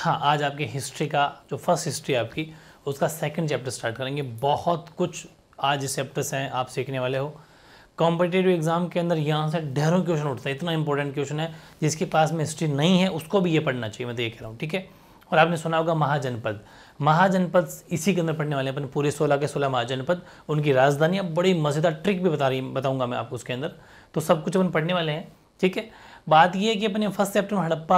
हाँ, आज आपकी हिस्ट्री का जो फर्स्ट हिस्ट्री आपकी उसका सेकंड चैप्टर स्टार्ट करेंगे। बहुत कुछ आज इस चैप्टर से हैं आप सीखने वाले हो। कॉम्पिटिटिव एग्जाम के अंदर यहाँ से ढेरों क्वेश्चन उठता है, इतना इंपॉर्टेंट क्वेश्चन है, जिसके पास में हिस्ट्री नहीं है उसको भी ये पढ़ना चाहिए, मैं तो ये कह रहा हूँ, ठीक है। और आपने सुना होगा महाजनपद, महाजनपद इसी के अंदर पढ़ने वाले हैं अपन, पूरे 16 के 16 महाजनपद, उनकी राजधानी। अब बड़ी मज़ेदार ट्रिक भी बताऊँगा मैं आपको उसके अंदर, तो सब कुछ अपन पढ़ने वाले हैं, ठीक है। बात ये है कि अपने फर्स्ट चैप्टर में हड़प्पा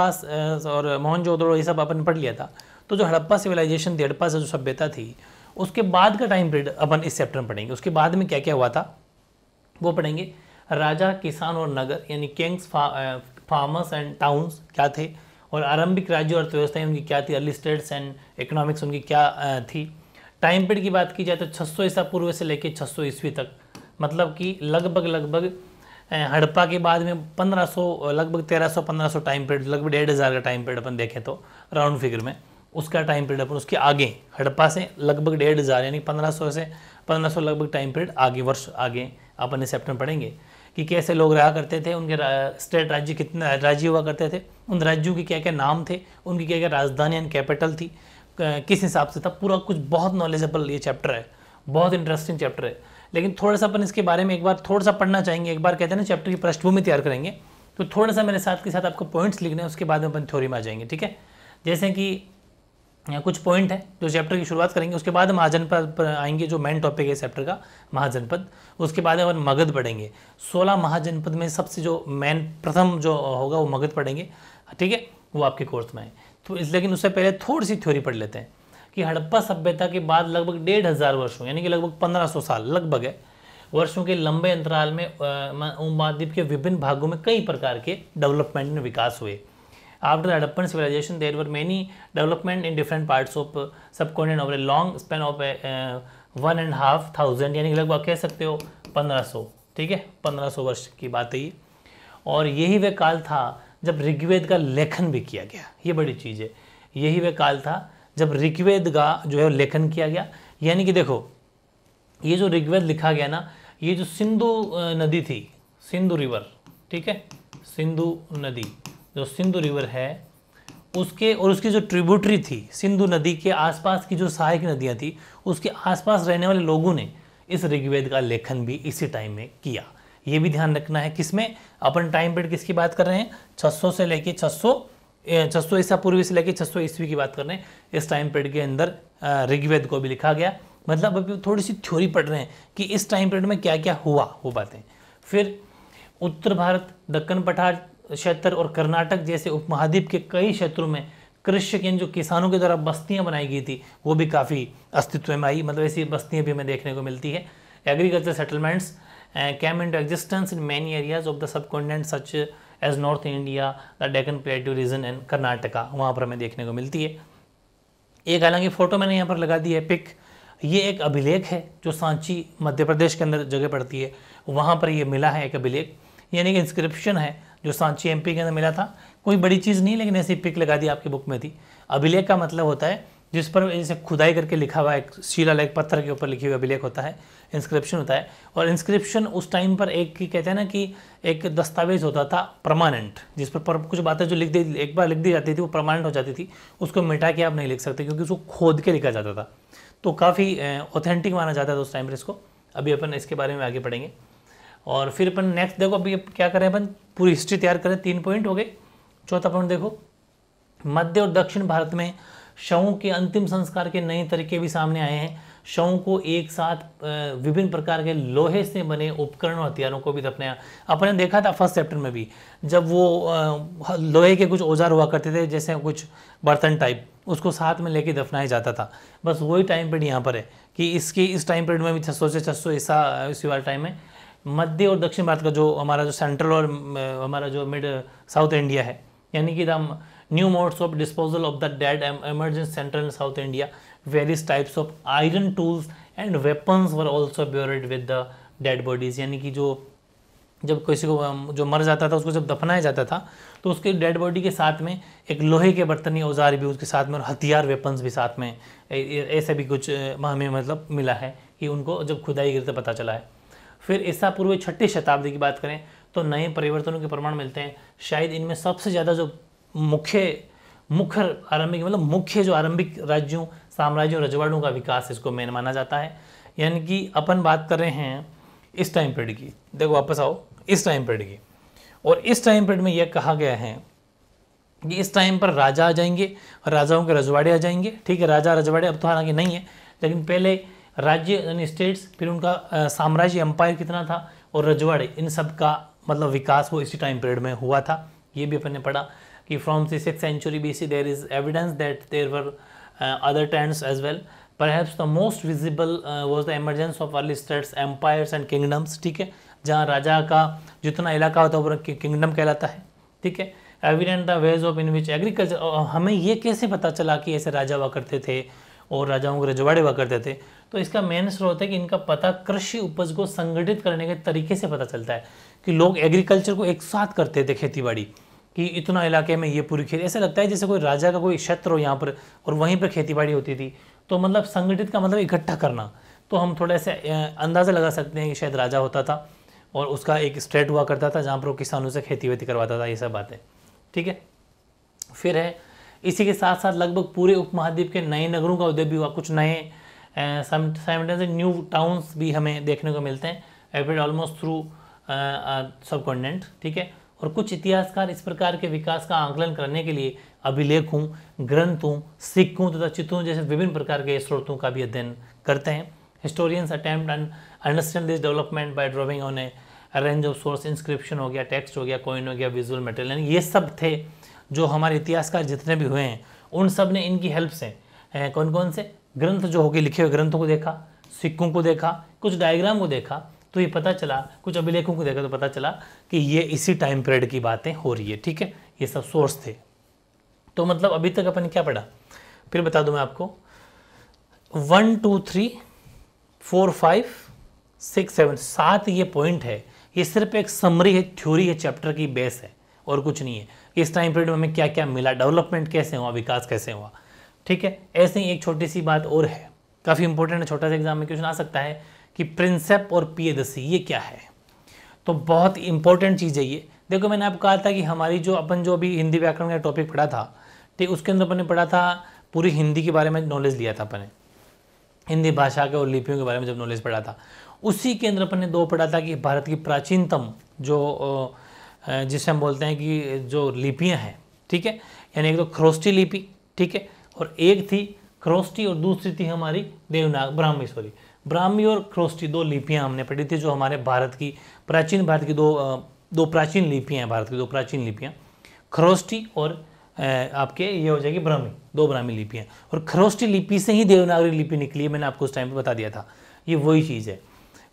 और मोहनजोदड़ो ये सब अपन पढ़ लिया था, तो जो हड़प्पा सिविलाइजेशन थी, हड़प्पा से जो सभ्यता थी, उसके बाद का टाइम पीरियड अपन इस चैप्टर में पढ़ेंगे। उसके बाद में क्या क्या हुआ था वो पढ़ेंगे। राजा, किसान और नगर यानी किंग्स, फार्मर्स एंड टाउन्स क्या थे, और आरंभिक राज्य और अर्थव्यवस्थाएं उनकी क्या थी, अर्ली स्टेट्स एंड इकोनॉमिक्स उनकी क्या थी। टाइम पीरियड की बात की जाए तो 600 ईसा पूर्व से लेकर 600 ईस्वी तक, मतलब कि लगभग हड़प्पा के बाद में 1500, लगभग 1300-1500 टाइम पीरियड, लगभग 1500 का टाइम पीरियड अपन देखें तो राउंड फिगर में उसका टाइम पीरियड अपन, उसके आगे हड़प्पा से लगभग 1500 यानी 1500 से 1500 लगभग टाइम पीरियड आगे, वर्ष आगे अपन इस चैप्टर में पढ़ेंगे कि कैसे लोग रहा करते थे, उनके स्टेट राज्य कितने राज्य हुआ करते थे, उन राज्यों के क्या क्या नाम थे, उनकी क्या क्या राजधानी एंड कैपिटल थी, किस हिसाब से था, पूरा कुछ बहुत नॉलेजेबल ये चैप्टर है, बहुत इंटरेस्टिंग चैप्टर है। लेकिन थोड़ा सा अपन इसके बारे में एक बार थोड़ा सा पढ़ना चाहेंगे। एक बार कहते हैं ना चैप्टर की पृष्ठभूमि तैयार करेंगे, तो थोड़ा सा मेरे साथ के साथ आपको पॉइंट्स लिखने हैं, उसके बाद में अपन थ्योरी में आ जाएंगे, ठीक है। जैसे कि यहाँ कुछ पॉइंट है जो चैप्टर की शुरुआत करेंगे, उसके बाद महाजनपद पर आएंगे जो मेन टॉपिक है चैप्टर का, महाजनपद। उसके बाद अपन मगध पढ़ेंगे। 16 महाजनपद में सबसे जो मेन प्रथम जो होगा वो मगध पढ़ेंगे, ठीक है, वो आपके कोर्स में है। तो लेकिन उससे पहले थोड़ी सी थ्योरी पढ़ लेते हैं कि हड़प्पा सभ्यता के बाद लगभग 1500 वर्षों यानी कि लगभग 1500 साल लगभग है वर्षों के लंबे अंतराल में उपमहाद्वीप के विभिन्न भागों में कई प्रकार के डेवलपमेंट में विकास हुए। After the Harappan civilization, there were many development in different parts of subcontinent over a long span of 1,500 यानी लगभग कह सकते हो 1500, ठीक है, 1500 वर्ष की बात है ये। और यही वह काल था जब ऋग्वेद का लेखन भी किया गया, ये बड़ी चीज़ है। यही वह काल था जब ऋग्वेद का जो है लेखन किया गया, यानी कि देखो ये जो ऋग्वेद लिखा गया ना, ये जो सिंधु नदी थी, सिंधु रिवर, ठीक है, सिंधु नदी, जो सिंधु रिवर है उसके और उसकी जो ट्रिब्यूटरी थी, सिंधु नदी के आसपास की जो सहायक नदियाँ थी, उसके आसपास रहने वाले लोगों ने इस ऋग्वेद का लेखन भी इसी टाइम में किया। ये भी ध्यान रखना है। किसमें अपन टाइम पीरियड किसकी बात कर रहे हैं, 600 से लेके 600 ईसा पूर्व से लेके 600 ईस्वी की बात कर रहे हैं। इस टाइम पीरियड के अंदर ऋग्वेद को भी लिखा गया। मतलब अभी थोड़ी सी थ्योरी पढ़ रहे हैं कि इस टाइम पीरियड में क्या क्या हुआ वो बातें। फिर उत्तर भारत, दक्कन पठार क्षेत्र और कर्नाटक जैसे उपमहाद्वीप के कई क्षेत्रों में कृषक यानी जो किसानों के द्वारा बस्तियां बनाई गई थी वो भी काफ़ी अस्तित्व में आई, मतलब ऐसी बस्तियां भी हमें देखने को मिलती है। Agriculture settlements came into existence in many areas of the subcontinent such as North India, the Deccan Plateau region and Karnataka, वहाँ पर हमें देखने को मिलती है। एक हालांकि फ़ोटो मैंने यहाँ पर लगा दी है, पिक, ये एक अभिलेख है जो सांची मध्य प्रदेश के अंदर जगह पड़ती है, वहाँ पर ये मिला है एक अभिलेख, यानी कि इंस्क्रिप्शन है जो सांची एमपी के अंदर मिला था। कोई बड़ी चीज़ नहीं, लेकिन ऐसी पिक लगा दी आपकी बुक में थी। अभिलेख का मतलब होता है जिस पर जैसे खुदाई करके लिखा हुआ एक शिलालेख, पत्थर के ऊपर लिखी हुई अभिलेख होता है, इंस्क्रिप्शन होता है। और इंस्क्रिप्शन उस टाइम पर एक कहते हैं ना कि एक दस्तावेज होता था परमानेंट, जिस पर कुछ बातें जो एक बार लिख दी जाती थी वो परमानेंट हो जाती थी, उसको मिटा के आप नहीं लिख सकते क्योंकि उसको खोद के लिखा जाता था, तो काफ़ी ऑथेंटिक माना जाता था उस टाइम पर इसको। अभी अपन इसके बारे में आगे पढ़ेंगे। और फिर अपन नेक्स्ट देखो, अभी क्या करें अपन, पूरी हिस्ट्री तैयार करें। 3 पॉइंट हो गए। चौथा पॉइंट देखो, मध्य और दक्षिण भारत में शवों के अंतिम संस्कार के नए तरीके भी सामने आए हैं। शवों को एक साथ विभिन्न प्रकार के लोहे से बने उपकरण और हथियारों को भी दफनाया। अपने देखा था फर्स्ट चैप्टर में भी, जब वो लोहे के कुछ औजार हुआ करते थे जैसे कुछ बर्तन टाइप, उसको साथ में लेके दफनाया जाता था। बस वही टाइम पीरियड यहाँ पर है कि इस टाइम पीरियड में भी 600 से 600 ईसा वाले टाइम में मध्य और दक्षिण भारत का जो हमारा जो सेंट्रल और हमारा जो मिड साउथ इंडिया है, यानी कि the new modes of disposal of the dead emergence central and south India, various types of iron tools and weapons were also buried with the dead bodies. यानी कि जो जब किसी को जो मर जाता था उसको जब दफनाया जाता था तो उसके डेड बॉडी के साथ में एक लोहे के बर्तन या औजार भी उसके साथ में और हथियार वेपन्स भी साथ में, ऐसा भी कुछ हमें मतलब मिला है कि उनको जब खुदाई करते पता चला है। फिर ईसा पूर्व 6वीं शताब्दी की बात करें तो नए परिवर्तनों के प्रमाण मिलते हैं। शायद इनमें सबसे ज़्यादा जो मुख्य मुख्य आरंभिक मतलब मुख्य जो आरंभिक राज्यों, साम्राज्यों, रजवाड़ों का विकास इसको मेन माना जाता है। यानी कि अपन बात कर रहे हैं इस टाइम पीरियड की, देखो वापस आओ इस टाइम पीरियड की, और इस टाइम पीरियड में यह कहा गया है कि इस टाइम पर राजा आ जाएंगे और राजाओं के रजवाड़े आ जाएंगे। ठीक है, राजा रजवाड़े अब तो हालांकि नहीं है, लेकिन पहले राज्य यानी स्टेट्स, फिर उनका साम्राज्य एम्पायर कितना था, और रजवाड़े, इन सब का मतलब विकास वो इसी टाइम पीरियड में हुआ था। ये भी अपन ने पढ़ा कि from the 6th century BC there is evidence that there were other trends as well. Perhaps the most visible was the emergence of early states, empires and kingdoms. ठीक है, जहाँ राजा का जितना इलाका होता है वो किंगडम कहलाता है। ठीक है, evident the ways of in which agriculture, हमें ये कैसे पता चला कि ऐसे राजा हुआ करते थे और राजाओं के रजवाड़े हुआ करते थे, तो इसका मेन स्रोत है कि इनका पता कृषि उपज को संगठित करने के तरीके से पता चलता है कि लोग एग्रीकल्चर को एक साथ करते थे, खेतीबाड़ी कि इतना इलाके में ये पूरी खेती, ऐसा लगता है जैसे कोई राजा का कोई क्षेत्र हो यहाँ पर और वहीं पर खेतीबाड़ी होती थी। तो मतलब संगठित का मतलब इकट्ठा करना, तो हम थोड़ा सा अंदाज़ा लगा सकते हैं कि शायद राजा होता था और उसका एक स्टेट हुआ करता था जहाँ पर वो किसानों से खेती वेती करवाता था, ये सब बातें। ठीक है, फिर है इसी के साथ साथ लगभग पूरे उपमहाद्वीप के नए नगरों का उदय भी हुआ, कुछ नए साइमल्टेनियस न्यू टाउन्स भी हमें देखने को मिलते हैं एवरेड ऑलमोस्ट थ्रू सब कॉन्टिनेंट। ठीक है, और कुछ इतिहासकार इस प्रकार के विकास का आंकलन करने के लिए अभिलेखों, ग्रंथों, सिक्कों तथा चित्रों जैसे विभिन्न प्रकार के स्रोतों का भी अध्ययन करते हैं। Historians attempt and understand this development by drawing on A range of source, inscription हो गया, टेक्स्ट हो गया, कॉइन हो गया, विजुअल मटेरियल, ये सब थे जो हमारे इतिहासकार जितने भी हुए हैं उन सब ने इनकी हेल्प से कौन कौन से ग्रंथ जो होके लिखे हुए ग्रंथों को देखा, सिक्कों को देखा, कुछ डायग्राम को देखा, तो ये पता चला, कुछ अभिलेखों को देखा तो पता चला कि ये इसी टाइम पीरियड की बातें हो रही है। ठीक है, ये सब सोर्स थे। तो मतलब अभी तक अपन क्या पढ़ा, फिर बता दूं मैं आपको, 1 2 3 4 5 6 7 7 ये पॉइंट है। ये सिर्फ एक समरी है, थ्योरी है, चैप्टर की बेस है और कुछ नहीं है। इस टाइम पीरियड में हमें क्या क्या मिला, डेवलपमेंट कैसे हुआ, विकास कैसे हुआ। ठीक है, ऐसे ही एक छोटी सी बात और है, काफ़ी इंपॉर्टेंट है, छोटा सा एग्जाम में क्वेश्चन आ सकता है कि प्रिंसेप और पियदसी ये क्या है। तो बहुत इंपॉर्टेंट चीज़ है ये। देखो मैंने आपको कहा था कि हमारी जो अपन जो अभी हिंदी व्याकरण का टॉपिक पढ़ा था, ठीक, उसके अंदर अपन ने पढ़ा था पूरी हिंदी के बारे में नॉलेज लिया था अपन ने, हिंदी भाषा के और लिपियों के बारे में जब नॉलेज पढ़ा था, उसी के अंदर अपन ने दो पढ़ा था कि भारत की प्राचीनतम जो जिसे हम बोलते हैं कि जो लिपियां हैं, ठीक है, यानी एक तो खरोष्टी लिपि, ठीक है, और एक थी खरोष्टी और दूसरी थी हमारी ब्राह्मी, ब्राह्मी और खरोष्टी, दो लिपियां हमने पढ़ी थी जो हमारे भारत की प्राचीन भारत की दो प्राचीन लिपियां हैं, भारत की दो प्राचीन लिपियां, खरोष्टी और आपके ये हो जाएगी ब्राह्मी, दो ब्राह्मी लिपियां। और खरोष्टी लिपि से ही देवनागरी लिपि निकली है, मैंने आपको उस टाइम पे बता दिया था। ये वही चीज़ है।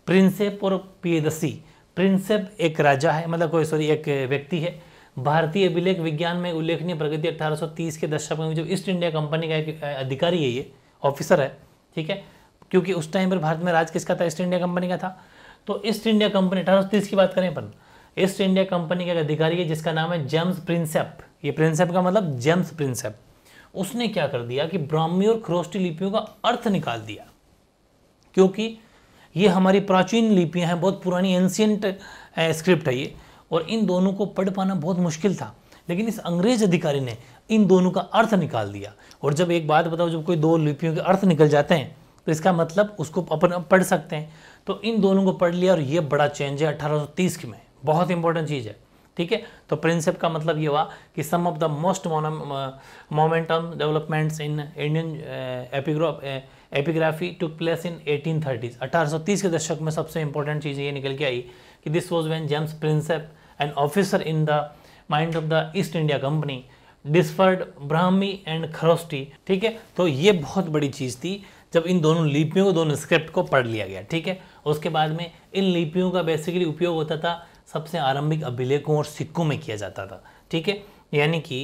प्रिंसेप और पियदसी, प्रिंसेप एक राजा है, मतलब कोई सॉरी एक व्यक्ति है। भारतीय अभिलेख विज्ञान में उल्लेखनीय प्रगति 1830 के दशक में जब ईस्ट इंडिया कंपनी का एक अधिकारी है, ये ऑफिसर है, ठीक है, क्योंकि उस टाइम पर भारत में राज किसका था, ईस्ट इंडिया कंपनी का था। तो ईस्ट इंडिया कंपनी 1830 की बात करें अपन, ईस्ट इंडिया कंपनी का एक अधिकारी है जिसका नाम है जेम्स प्रिंसेप। ये प्रिंसेप का मतलब जेम्स प्रिंसेप। उसने क्या कर दिया कि ब्राह्मी और खरोष्टी लिपियों का अर्थ निकाल दिया, क्योंकि ये हमारी प्राचीन लिपियां हैं, बहुत पुरानी एंशियंट स्क्रिप्ट है ये, और इन दोनों को पढ़ पाना बहुत मुश्किल था। लेकिन इस अंग्रेज अधिकारी ने इन दोनों का अर्थ निकाल दिया। और जब एक बात बताओ, जब कोई दो लिपियों के अर्थ निकल जाते हैं तो इसका मतलब उसको अपन पढ़ सकते हैं। तो इन दोनों को पढ़ लिया और ये बड़ा चेंज है 1830 में, बहुत इंपॉर्टेंट चीज़ है, ठीक है। तो प्रिंसेप का मतलब ये हुआ कि some of the most momentum developments in Indian epigraphy took place in 1830। 1830 के दशक में सबसे इंपॉर्टेंट चीज़ ये निकल के आई कि this was when James Prinsep an officer in the mint of the East India Company deciphered Brahmi and Kharosthi, ठीक है। तो ये बहुत बड़ी चीज़ थी जब इन दोनों लिपियों को, दोनों स्क्रिप्ट को पढ़ लिया गया, ठीक है। उसके बाद में इन लिपियों का बेसिकली उपयोग होता था सबसे आरंभिक अभिलेखों और सिक्कों में किया जाता था, ठीक है। यानी कि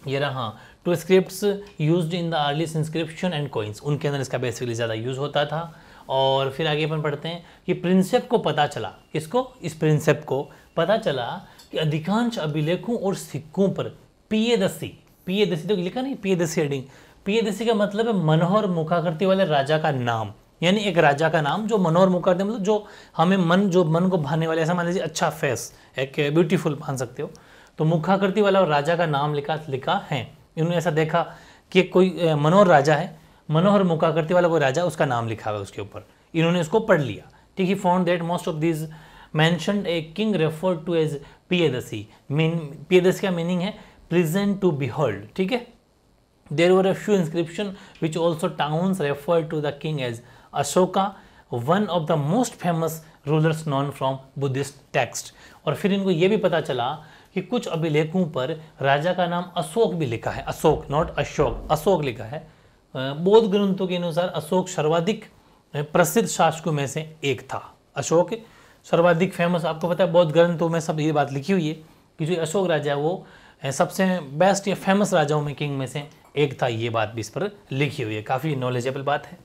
ये रहा two scripts used in the earliest inscription and coins, उनके अंदर इसका बेसिकली ज़्यादा यूज़ होता था। और फिर आगे अपन पढ़ते हैं कि प्रिंसेप को पता चला, किसको, इस प्रिंसेप को पता चला कि अधिकांश अभिलेखों और सिक्कों पर पियदसी तो लिखा नहीं, पियदसी हेडिंग, पियदसी का मतलब है मनोहर मुखाकृति वाले राजा का नाम, यानी एक राजा का नाम जो मनोहर मुखाकृति, मतलब जो हमें मन को भाने वाले, ऐसा मान लीजिए अच्छा फेस, एक ब्यूटीफुल मान सकते हो, तो मुखाकृति वाला राजा का नाम लिखा है इन्होंने ऐसा देखा कि कोई मनोहर राजा है, मनोहर मुखाकृति वाला कोई राजा, उसका नाम लिखा हुआ है उसके ऊपर, इन्होंने उसको पढ़ लिया। ठीक, he found that most of this mentioned a king referred to as Piyadassi. Piyadassi का मीनिंग है प्लीजेंट टू बिहोल्ड। ठीक है, there were a few inscription which also towns referred to the king as Ashoka, one of the most famous rulers known from Buddhist text. और फिर इनको ये भी पता चला कि कुछ अभिलेखों पर राजा का नाम अशोक भी लिखा है, अशोक नॉट अशोक, अशोक लिखा है। बौद्ध ग्रंथों के अनुसार अशोक सर्वाधिक प्रसिद्ध शासकों में से एक था। अशोक सर्वाधिक फेमस, आपको पता है बौद्ध ग्रंथों में सब ये बात लिखी हुई है कि जो अशोक राजा है वो सबसे बेस्ट या फेमस राजाओं में, किंग में से एक था। ये बात भी इस पर लिखी हुई है, काफ़ी नॉलेजेबल बात है।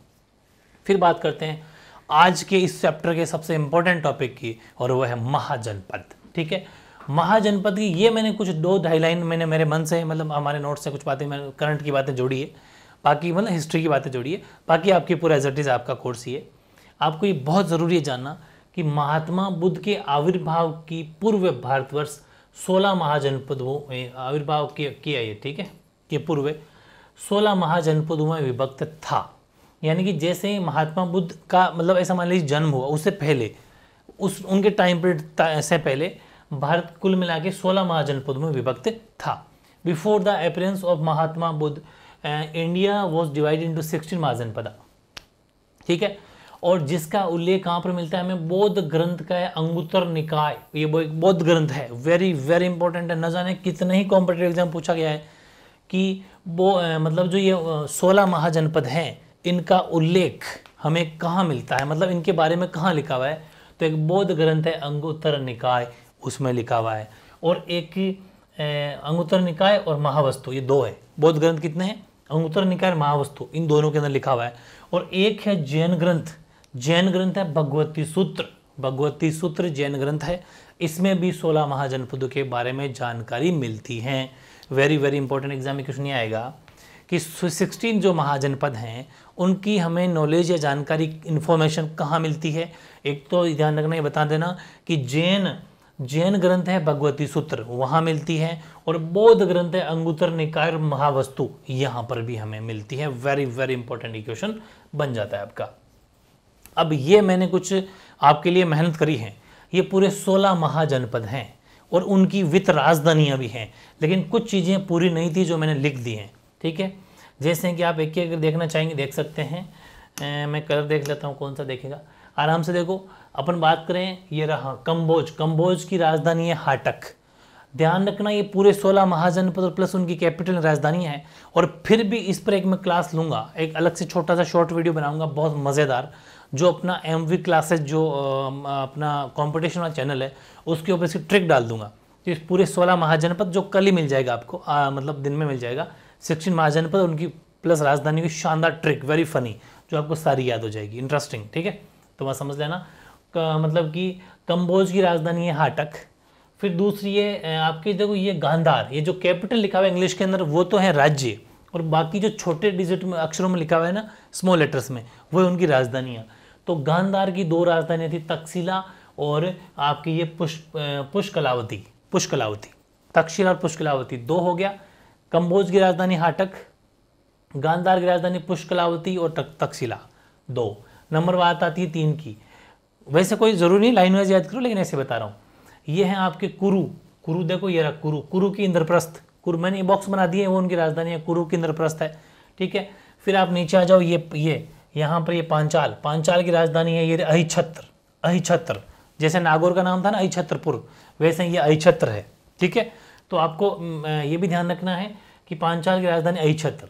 फिर बात करते हैं आज के इस चैप्टर के सबसे इंपॉर्टेंट टॉपिक की, और वो है महाजनपद। ठीक है, महाजनपद की ये मैंने कुछ 2-2.5 लाइन मैंने मेरे मन से, मतलब हमारे नोट से कुछ बातें, मैंने करंट की बातें जोड़ी है, बाकी मतलब हिस्ट्री की बातें जोड़ी है, बाकी आपकी पूरा एज इट इज आपका कोर्स ही है। आपको ये बहुत ज़रूरी है जानना कि महात्मा बुद्ध के आविर्भाव की पूर्व भारतवर्ष 16 महाजनपदों में आविर्भाव किया ये। ठीक है, कि पूर्व 16 महाजनपदों में विभक्त था। यानी कि जैसे महात्मा बुद्ध का मतलब ऐसा मान लीजिए जन्म हुआ, उससे पहले उनके टाइम पीरियड से पहले भारत कुल मिला के 16 महाजनपदों में विभक्त था। Before the appearance of Mahatma Buddha India was divided into 16 Mahajanapada. ठीक है, और जिसका उल्लेख कहाँ पर मिलता है हमें, बौद्ध ग्रंथ का है अंगुत्तर निकाय। ये बौद्ध ग्रंथ है, वेरी वेरी इंपॉर्टेंट है। न जाने कितने ही कॉम्पिटिटिव एग्जाम पूछा गया है कि वो मतलब जो ये 16 महाजनपद हैं इनका उल्लेख हमें कहाँ मिलता है, मतलब इनके बारे में कहाँ लिखा हुआ है। तो एक बौद्ध ग्रंथ है अंगुत्तर निकाय, उसमें लिखा हुआ है, और एक अंगुत्तर निकाय और महावस्तु, ये 2 है। बौद्ध ग्रंथ कितने हैं, अंगुत्तर निकाय और महावस्तु, इन दोनों के अंदर लिखा हुआ है। और एक है जैन ग्रंथ, जैन ग्रंथ है भगवती सूत्र, भगवती सूत्र जैन ग्रंथ है। इसमें भी 16 महाजनपदों के बारे में जानकारी मिलती है। वेरी वेरी इंपॉर्टेंट, एग्जाम में क्वेश्चन नहीं आएगा कि 16 जो महाजनपद हैं उनकी हमें नॉलेज या जानकारी, इन्फॉर्मेशन कहाँ मिलती है। एक तो ध्यान रखना, ये बता देना कि जैन ग्रंथ है भगवती सूत्र, वहाँ मिलती है, और बौद्ध ग्रंथ है अंगुत्तर निकाय और महावस्तु, यहाँ पर भी हमें मिलती है। वेरी वेरी इंपॉर्टेंट इक्वेशन बन जाता है आपका। अब ये मैंने कुछ आपके लिए मेहनत करी है, ये पूरे 16 महाजनपद हैं और उनकी वित्त राजधानियाँ भी हैं, लेकिन कुछ चीज़ें पूरी नहीं थी जो मैंने लिख दी हैं। ठीक है, जैसे कि आप एक अगर देखना चाहेंगे देख सकते हैं। मैं कलर देख लेता हूँ, कौन सा देखेगा, आराम से देखो। अपन बात करें, ये रहा कंबोज, कंबोज की राजधानी है हाटक। ध्यान रखना ये पूरे 16 महाजनपद और प्लस उनकी कैपिटल राजधानी है। और फिर भी इस पर एक मैं क्लास लूँगा, एक अलग से छोटा सा शॉर्ट वीडियो बनाऊँगा बहुत मज़ेदार, जो अपना MV क्लासेज जो अपना कॉम्पिटिशन वाला चैनल है उसके ऊपर इसकी ट्रिक डाल दूंगा। तो इस पूरे 16 महाजनपद जो कल ही मिल जाएगा आपको, मतलब दिन में मिल जाएगा, 16 महाजनपद उनकी प्लस राजधानी की शानदार ट्रिक, वेरी फनी, जो आपको सारी याद हो जाएगी, इंटरेस्टिंग। ठीक है, तो वहाँ समझ लेना। मतलब कि कंबोज की राजधानी है हाटक। फिर दूसरी है आपकी, देखो ये गांधार, ये जो कैपिटल लिखा हुआ है इंग्लिश के अंदर वो तो है राज्य, और बाकी जो छोटे डिजिट में अक्षरों में लिखा हुआ है ना, स्मॉल लेटर्स में, वो है उनकी राजधानियाँ। तो गांधार की 2 राजधानियाँ थी, तक्षशिला और आपकी ये पुष्कलावती, तक्षशिला और पुष्कलावती 2 हो गया। कंबोज की राजधानी हाटक, गांधार की राजधानी पुष्कलावती और तक्षशिला 2। नंबर बात आती है 3 की। वैसे कोई ज़रूरी नहीं लाइन वाइज याद करो, लेकिन ऐसे बता रहा हूँ। ये है आपके कुरु, कुरु देखो ये रहा कुरु, कुरु की इंद्रप्रस्थ, कुरु मैंने बॉक्स बना दिए, वो उनकी राजधानी है, कुरु की इंद्रप्रस्थ है। ठीक है, फिर आप नीचे आ जाओ, ये यहाँ पर ये पांचाल, पांचाल की राजधानी है ये अहिछत्र, अहिछत्र, जैसे नागौर का नाम था ना अहिछत्रपुर, वैसे ये अहिछत्र है। ठीक है, तो आपको ये भी ध्यान रखना है कि पांचाल की राजधानी अहिछत्र।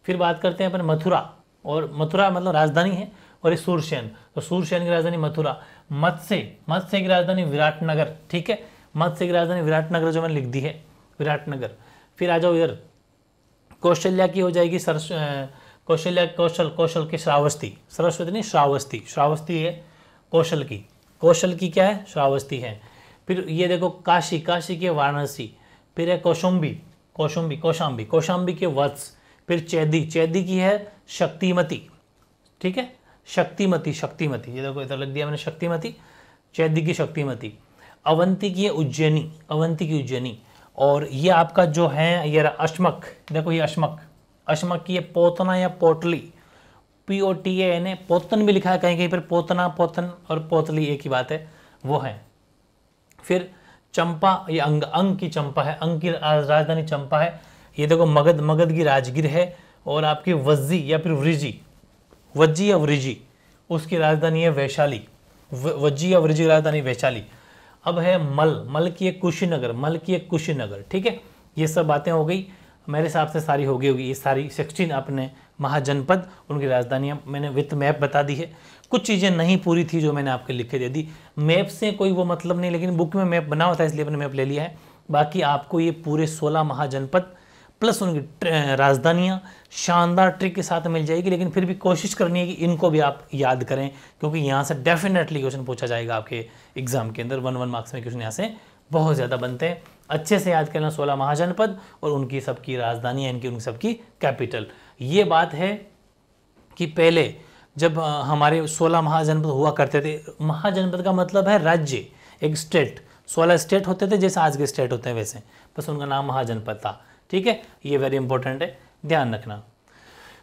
फिर बात करते हैं अपन मथुरा, और मथुरा मतलब राजधानी है, और ये सूरसेन, तो सूरसेन की राजधानी मथुरा। मत्स्य की राजधानी विराटनगर। ठीक है, मत्स्य की राजधानी विराटनगर जो मैंने लिख दी है, विराटनगर। फिर आ जाओ इधर, कौशल्या की हो जाएगी कौशल की श्रावस्ती, सरस्वती नहीं श्रावस्ती है कौशल की क्या है, श्रावस्ती है। फिर ये देखो काशी की है वाराणसी। फिर है कौशाम्बी के वत्स। फिर चैदी की है शक्तिमती। ठीक है, शक्तिमती, ये देखो इधर लग दिया मैंने शक्तिमती, चैदी की शक्तिमती। अवंती की है उज्जैनी, और ये आपका जो है ये अश्मक, देखो ये अश्मक, अश्मक की ये पोतना या पोटली, POTAN, पोतन भी लिखा है कहीं कहीं पर, पोतना, पोतन और पोतली एक ही बात है, वो है। फिर चंपा, ये अंग की चंपा है, अंग की राजधानी चंपा है। ये देखो मगध की राजगीर है। और आपकी वज्जी या फिर वज्जी या वृजी, उसकी राजधानी है वैशाली, वज्जी या वृजी राजधानी वैशाली। अब है मल की एक कुशीनगर, ठीक है। ये सब बातें हो गई, मेरे हिसाब से सारी हो गई होगी, ये सारी 16 अपने महाजनपद, उनकी राजधानियाँ मैंने विथ मैप बता दी है। कुछ चीज़ें नहीं पूरी थी जो मैंने आपके लिखे दे दी, मैप से कोई वो मतलब नहीं, लेकिन बुक में मैप बना होता है इसलिए मैंने मैप ले लिया है। बाकी आपको ये पूरे 16 महाजनपद प्लस उनकी राजधानियाँ शानदार ट्रिक के साथ मिल जाएगी, लेकिन फिर भी कोशिश करनी है कि इनको भी आप याद करें, क्योंकि यहाँ से डेफिनेटली क्वेश्चन पूछा जाएगा आपके एग्जाम के अंदर। 1 मार्क्स में क्वेश्चन यहाँ से बहुत ज़्यादा बनते हैं। अच्छे से याद करना 16 महाजनपद और उनकी सबकी राजधानी, इनकी उनकी सबकी कैपिटल। ये बात है कि पहले जब हमारे 16 महाजनपद हुआ करते थे, महाजनपद का मतलब है राज्य, एक स्टेट, 16 स्टेट होते थे जैसे आज के स्टेट होते हैं वैसे, बस उनका नाम महाजनपद था, ठीक है। ये वेरी इंपॉर्टेंट है, ध्यान रखना।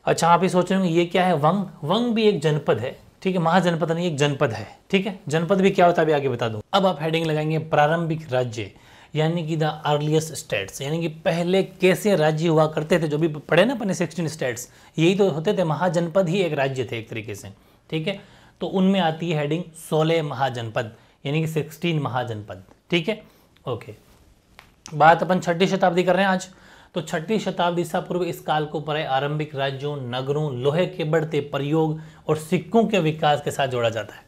अच्छा, आप ही सोच रहे होंगे ये क्या है, वंग भी एक जनपद है, ठीक है, महाजनपद नहीं, एक जनपद है, ठीक है। जनपद भी क्या होता है अभी आगे बता दूं। अब आप हेडिंग लगाएंगे प्रारंभिक राज्य, यानी कि द अर्लीस्ट स्टेट्स, यानी कि पहले कैसे राज्य हुआ करते थे, जो भी पढ़े ना अपने 16 स्टेट्स, यही तो होते थे, महाजनपद ही एक राज्य थे एक तरीके से, ठीक है। तो उनमें आती है हेडिंग 16 महाजनपद, यानी कि 16 महाजनपद, ठीक है, ओके। बात अपन 6वीं शताब्दी कर रहे हैं आज। तो 6वीं शताब्दी ईसा पूर्व इस काल को परे आरंभिक राज्यों, नगरों, लोहे के बढ़ते प्रयोग और सिक्कों के विकास के साथ जोड़ा जाता है।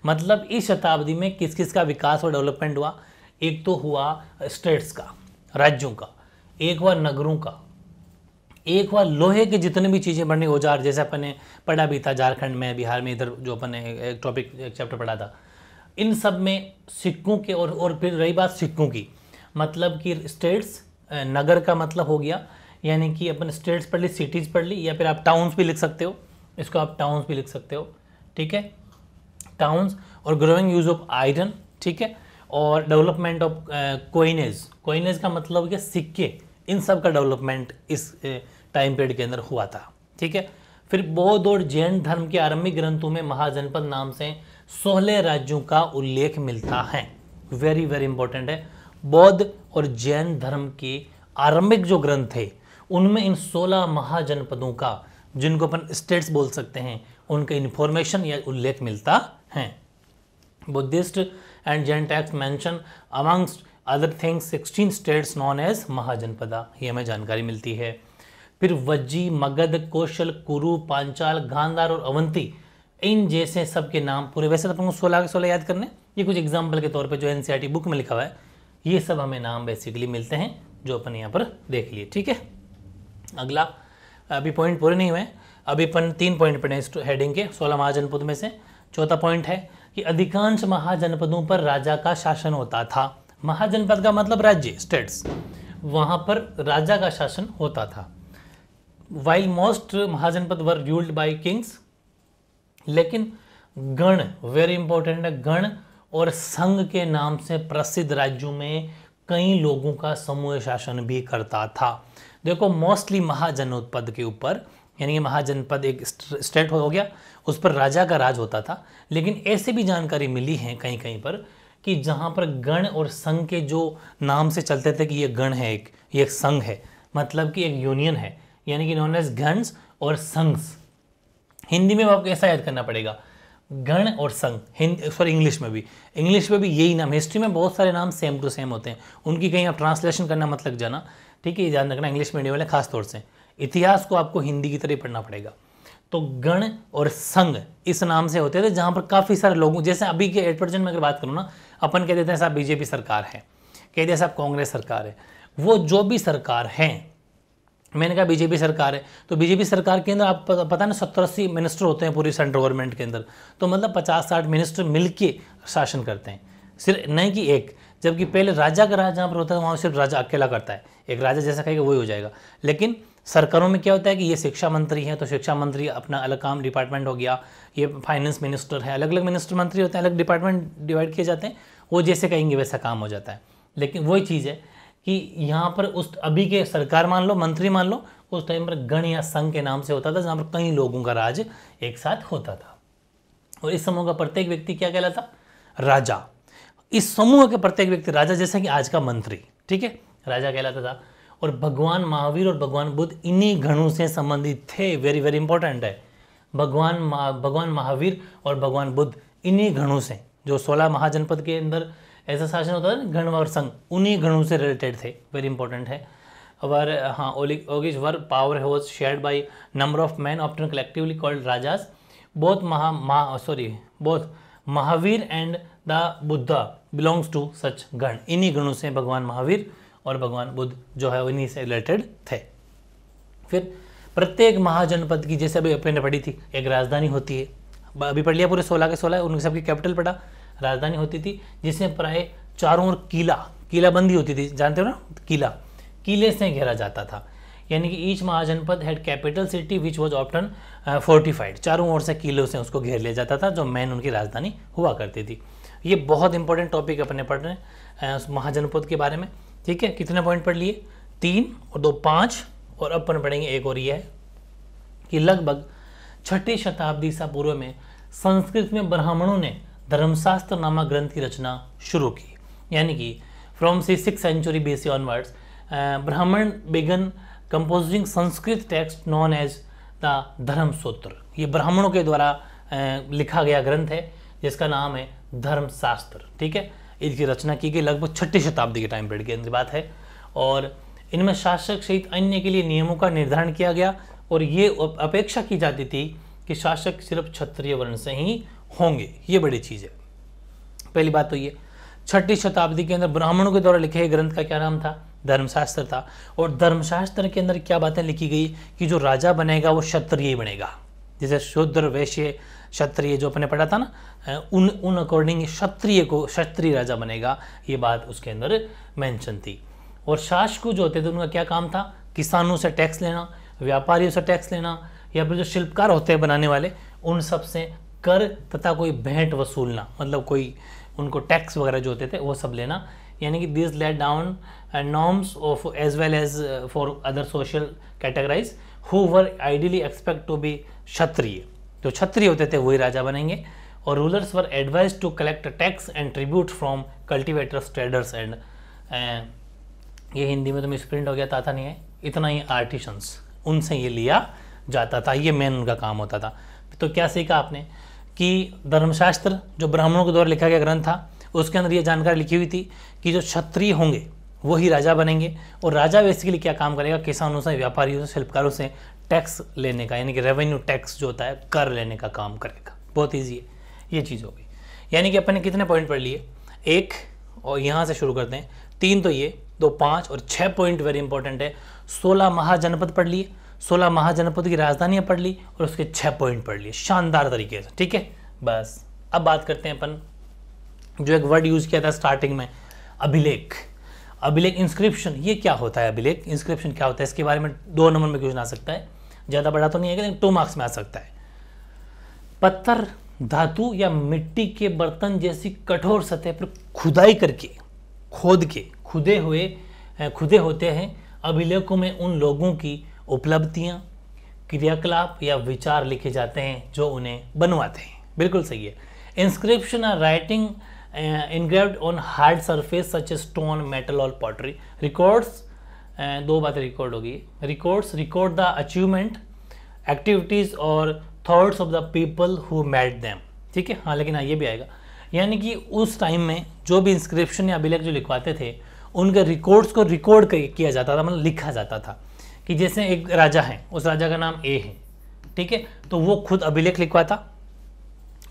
मतलब इस शताब्दी में किस किस का विकास और डेवलपमेंट हुआ, एक तो हुआ स्टेट्स का, राज्यों का, एक हुआ नगरों का, एक हुआ लोहे के जितने भी चीज़ें बनने औजार, जैसे अपन ने पढ़ा भी था झारखंड में, बिहार में, इधर जो अपन ने एक टॉपिक एक चैप्टर पढ़ा था, इन सब में सिक्कों के। और फिर रही बात सिक्कों की, मतलब कि स्टेट्स, नगर का मतलब हो गया, यानी कि अपन स्टेट्स पढ़ ली, सिटीज़ पढ़ ली, या फिर आप टाउन्स भी लिख सकते हो, इसको आप टाउन्स भी लिख सकते हो, ठीक है, टाउन्स। और ग्रोइंग यूज ऑफ आयरन, ठीक है, और डेवलपमेंट ऑफ कोइनेज का मतलब हो गया सिक्के, इन सब का डेवलपमेंट इस टाइम पीरियड के अंदर हुआ था, ठीक है। फिर बौद्ध और जैन धर्म के आरंभिक ग्रंथों में महाजनपद नाम से 16 राज्यों का उल्लेख मिलता है। वेरी वेरी इंपॉर्टेंट है, बौद्ध और जैन धर्म के आरंभिक जो ग्रंथ थे उनमें इन 16 महाजनपदों का, जिनको अपन स्टेट्स बोल सकते हैं, उनका इन्फॉर्मेशन या उल्लेख मिलता है। Buddhist and Jain text mention amongst other things 16 states known as Mahajanapada, ये हमें जानकारी मिलती है। फिर वज्जी, मगध, कौशल, कुरु, पांचाल, गांधार और अवंती, इन जैसे सब के नाम पूरे, वैसे तो अपन को 16 के 16 याद करने, ये कुछ एग्जाम्पल के तौर पे जो NCERT बुक में लिखा हुआ है, ये सब हमें नाम बेसिकली मिलते हैं जो अपन यहाँ पर देख लिए, ठीक है। अगला, अभी पॉइंट पूरे नहीं हुए, अभी अपन 3 पॉइंट पढ़े इस हेडिंग के 16 महाजनपद में से। चौथा पॉइंट है कि अधिकांश महाजनपदों पर राजा का शासन होता था। महाजनपद का मतलब राज्य, स्टेट्स, वहाँ पर राजा का शासन होता था। While most mahajanapada were ruled by kings, लेकिन गण, वेरी इंपॉर्टेंट है, गण और संघ के नाम से प्रसिद्ध राज्यों में कई लोगों का समूह शासन भी करता था। देखो मोस्टली महाजनपद के ऊपर, यानी कि महाजनपद एक स्टेट हो गया, उस पर राजा का राज होता था, लेकिन ऐसे भी जानकारी मिली है कहीं कहीं पर कि जहाँ पर गण और संघ के जो नाम से चलते थे कि ये गण है, ये एक संघ है, मतलब कि एक यूनियन है, यानी कि नॉन एज गण्स और संघ्स। हिंदी में आपको ऐसा याद करना पड़ेगा, गण और संघ, सॉरी इंग्लिश में भी यही नाम। हिस्ट्री में बहुत सारे नाम सेम टू सेम होते हैं, उनकी कहीं आप ट्रांसलेशन करना मत लग जाना, ठीक है, ये ध्यान रखना इंग्लिश मीडियम वाले खास तौर से। इतिहास को आपको हिंदी की तरह पढ़ना पड़ेगा। तो गण और संघ इस नाम से होते थे, जहाँ पर काफ़ी सारे लोगों, जैसे अभी के 8% में अगर बात करूँ ना, अपन कह देते हैं साहब बीजेपी सरकार है, कह देते हैं साहब कांग्रेस सरकार है, वो जो भी सरकार है, मैंने कहा बीजेपी सरकार है, तो बीजेपी सरकार के अंदर आप पता ना 70-80 मिनिस्टर होते हैं पूरी सेंट्रल गवर्नमेंट के अंदर, तो मतलब 50-60 मिनिस्टर मिलके शासन करते हैं, सिर्फ नहीं कि एक। जबकि पहले राजा का राज जहाँ पर होता है वहाँ सिर्फ राजा अकेला करता है, एक राजा जैसा कहेगा वही हो जाएगा। लेकिन सरकारों में क्या होता है कि ये शिक्षा मंत्री है तो शिक्षा मंत्री अपना अलग काम डिपार्टमेंट हो गया, ये फाइनेंस मिनिस्टर है, अलग अलग मिनिस्टर मंत्री होते हैं, अलग डिपार्टमेंट डिवाइड किए जाते हैं, वो जैसे कहेंगे वैसा काम हो जाता है। लेकिन वही चीज़ है कि यहाँ पर उस अभी के सरकार मान लो, मंत्री मान लो, उस टाइम पर गण या संघ के नाम से होता था, जहाँ पर कई लोगों का राज एक साथ होता था। और इस समूह का प्रत्येक व्यक्ति क्या कहलाता? राजा। इस समूह के प्रत्येक व्यक्ति राजा, जैसे कि आज का मंत्री, ठीक है, राजा कहलाता था। और भगवान महावीर और भगवान बुद्ध इन्हीं गणों से संबंधित थे। वेरी वेरी इंपॉर्टेंट है। भगवान महावीर और भगवान बुद्ध इन्हीं गणों से, जो 16 महाजनपद के अंदर ऐसा शासन होता है गण और संघ, उन्हीं गणों से रिलेटेड थे। वेरी इंपॉर्टेंट है। और हाँ, ओगिज where power was shared by number of men often collectively called rajas. Both Mahavira and the Buddha belongs to such gana. इन्हीं गणों से भगवान महावीर और भगवान बुद्ध जो है इन्हीं से रिलेटेड थे। फिर प्रत्येक महाजनपद की, जैसे अभी अपने पढ़ी थी, एक राजधानी होती है। अभी पढ़ लिया पूरे 16 के 16, उनकी सबकी कैपिटल पढ़ा, राजधानी होती थी, जिसमें प्राय चारों ओर किला बंदी होती थी, जानते हो ना, किले से घेरा जाता था। यानी कि each mahajanapada had capital city which was often fortified. चारों ओर से किलों से उसको घेर लिया जाता था, जो मेन उनकी राजधानी हुआ करती थी। ये बहुत इंपॉर्टेंट टॉपिक अपने पढ़ रहे हैं महाजनपद के बारे में, ठीक है। कितने पॉइंट पढ़ लिए? 3 और 2 5। और अब अपन पढ़ेंगे एक और, ये है कि लगभग 6ठी शताब्दी ईसा पूर्व में संस्कृत में ब्राह्मणों ने धर्मशास्त्र नामक ग्रंथ की रचना शुरू की। यानी कि from 6th century BC onwards Brahmana began composing Sanskrit text known as the Dharmasutra. ये ब्राह्मणों के द्वारा लिखा गया ग्रंथ है, जिसका नाम है धर्मशास्त्र, ठीक है। इसकी रचना की गई लगभग 6ठी शताब्दी के टाइम पीरियड की अंदर बात है। और इनमें शासक सहित अन्य के लिए नियमों का निर्धारण किया गया, और ये अपेक्षा की जाती थी कि शासक सिर्फ क्षत्रिय वर्ण से ही होंगे। ये बड़ी चीज़ है। पहली बात तो ये 6ठी शताब्दी के अंदर ब्राह्मणों के द्वारा लिखे गए ग्रंथ का क्या नाम था? धर्मशास्त्र था। और धर्मशास्त्र के अंदर क्या बातें लिखी गई कि जो राजा बनेगा वो क्षत्रिय बनेगा। जैसे शूद्र वैश्य क्षत्रिय जो अपने पढ़ा था ना, उन अकॉर्डिंग क्षत्रिय राजा बनेगा, ये बात उसके अंदर मेंशन थी। और शासक जो होते थे उनका क्या काम था? किसानों से टैक्स लेना, व्यापारियों से टैक्स लेना, या फिर जो शिल्पकार होते हैं बनाने वाले, उन सब से कर तथा कोई भेंट वसूलना, मतलब कोई उनको टैक्स वगैरह जो होते थे वो सब लेना। यानी कि this laid down norms of as well as for other social categories who were ideally expect to be Kshatriya. जो क्षत्रिय होते थे वही राजा बनेंगे। और rulers were advise to collect tax and tribute from cultivators, traders and ये हिंदी में तो मिसप्रिंट हो गया था नहीं है, इतना ही आर्टिशंस, उनसे ये लिया जाता था। ये मेन उनका काम होता था। तो क्या सीखा आपने कि धर्मशास्त्र जो ब्राह्मणों के द्वारा लिखा गया ग्रंथ था, उसके अंदर ये जानकारी लिखी हुई थी कि जो क्षत्रिय होंगे वही राजा बनेंगे। और राजा बेसिकली क्या काम करेगा? किसानों से, व्यापारियों से, शिल्पकारों से टैक्स लेने का, यानी कि रेवेन्यू टैक्स जो होता है, कर लेने का काम करेगा। बहुत ईजी है, ये चीज़ हो गई। यानी कि अपन ने कितने पॉइंट पढ़ लिए? 1, और यहाँ से शुरू करते हैं, 3 तो ये, 2 5 और 6 पॉइंट वेरी इंपॉर्टेंट है। 16 महाजनपद पढ़ लिए, 16 महाजनपद की राजधानियाँ पढ़ ली, और उसके 6 पॉइंट पढ़ लिए शानदार तरीके से, ठीक है। बस अब बात करते हैं अपन, जो एक वर्ड यूज़ किया था स्टार्टिंग में, अभिलेख। अभिलेख, इंस्क्रिप्शन, ये क्या होता है? अभिलेख, इंस्क्रिप्शन क्या होता है? इसके बारे में 2 नंबर में क्वेश्चन आ सकता है, ज़्यादा बड़ा तो नहीं है, लेकिन 2 मार्क्स में आ सकता है। पत्थर, धातु या मिट्टी के बर्तन जैसी कठोर सतह पर खुदाई करके, खुदे होते हैं। अभिलेखों में उन लोगों की उपलब्धियां, क्रियाकलाप या विचार लिखे जाते हैं जो उन्हें बनवाते हैं। बिल्कुल सही है। Inscription are writing engraved on hard surface such as stone, metal or pottery. Records, 2 बातें रिकॉर्ड होगी। Records record the achievement, activities और thoughts of the people who made them. ठीक है, हाँ, लेकिन हाँ ये भी आएगा। यानी कि उस टाइम में जो भी इंस्क्रिप्शन या अभिलेख जो लिखवाते थे, उनके रिकॉर्ड्स को रिकॉर्ड किया जाता था, मतलब लिखा जाता था। कि जैसे एक राजा है, उस राजा का नाम ए है, ठीक है, तो वो खुद अभिलेख लिखवाता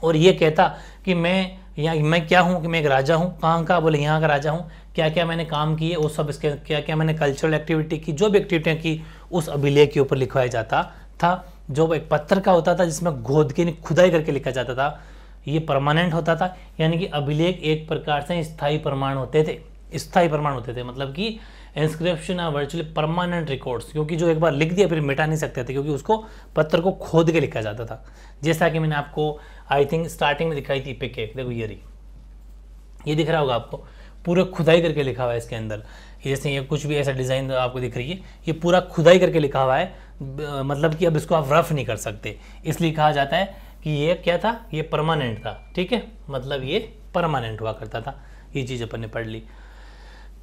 और ये कहता कि मैं क्या हूँ, कि मैं एक राजा हूँ। कहाँ का? बोले यहाँ का राजा हूँ। क्या क्या मैंने काम किए वो सब, इसके क्या क्या मैंने कल्चरल एक्टिविटी की, जो भी एक्टिविटियाँ की, उस अभिलेख के ऊपर लिखवाया जाता था। जो एक पत्थर का होता था जिसमें गोद के खुदाई करके लिखा जाता था, ये परमानेंट होता था। यानी कि अभिलेख एक प्रकार से स्थायी प्रमाण होते थे, मतलब कि inscription are virtually permanent records, क्योंकि जो एक बार लिख दिया फिर मिटा नहीं सकते थे, क्योंकि उसको पत्थर को खोद के लिखा जाता था। जैसा कि मैंने आपको आई थिंक स्टार्टिंग में दिखाई थी पिक एक, देखो ये दिख रहा होगा आपको, पूरा खुदाई करके लिखा हुआ है इसके अंदर। जैसे ये कुछ भी ऐसा डिज़ाइन आपको दिख रही है, ये पूरा खुदाई करके लिखा हुआ है, मतलब कि अब इसको आप रफ नहीं कर सकते, इसलिए कहा जाता है कि ये क्या था, ये परमानेंट था। ठीक है, मतलब ये परमानेंट हुआ करता था। ये चीज़ अपन ने पढ़ ली।